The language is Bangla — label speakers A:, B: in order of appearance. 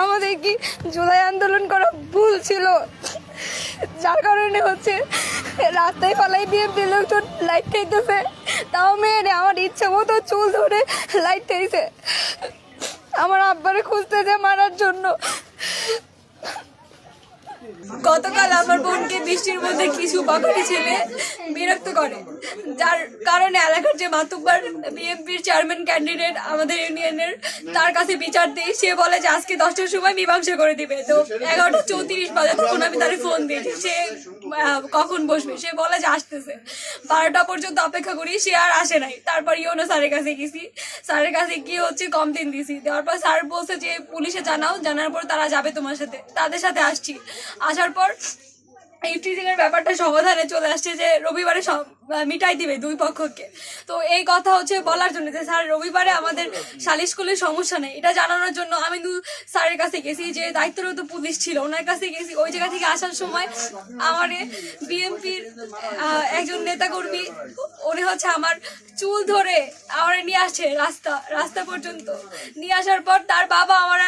A: আমাদের কি জুলাই আন্দোলন করা ভুল ছিল, যার কারণে হচ্ছে রাস্তায় ফালাই দিয়ে লোকজন লাইট খাইতেছে, তাও মেয়েরে আমার ইচ্ছে মতো চুল ধরে লাইট খাইছে আমার আব্বারে খুঁজতেছে মারার জন্য। গতকাল আমার বোনকে বৃষ্টির মধ্যে কিছু বাঙালি ছেলে বিরক্ত করে, যার কারণে এলাকার যে মাতুব্বার বিএনপির চেয়ারম্যান ক্যান্ডিডেট আমাদের ইউনিয়নের, তার কাছে বিচার দিই। সে বলে যে আজকে 10টার সময় মীমাংসা করে দিবে। তো 11:34 বাজে তখন আমি তার ফোন দিই সে কখন বসবে। সে বলে যে আসতেছে। 12টা পর্যন্ত অপেক্ষা করি, সে আর আসে নাই। তারপর ইউনো স্যারের কাছে গেছি, স্যারের কাছে গিয়ে হচ্ছে কমপ্লেন দিছি। দেওয়ার পর স্যার বলছে যে পুলিশে জানাও, জানার পর তারা যাবে তোমার সাথে। তাদের সাথে আসছি, আসার পর এই ফ্রিজিং এর ব্যাপারটা সমাধানে চলে আসছে যে রবিবারে সব মিটাই দিবে দুই পক্ষকে। তো এই কথা হচ্ছে বলার জন্য যে স্যার রবিবারে আমাদের সালিশ করলে সমস্যা নেই, এটা জানানোর জন্য আমি স্যারের কাছে গেছি, যে দায়িত্বরত পুলিশ ছিল ওনার কাছে গেছি। ওই জায়গা থেকে আসার সময় আমার বিএনপির একজন নেতাকর্মী, উনি হচ্ছে আমার চুল ধরে আমার নিয়ে আসছে রাস্তা পর্যন্ত। নিয়ে আসার পর তার বাবা আমার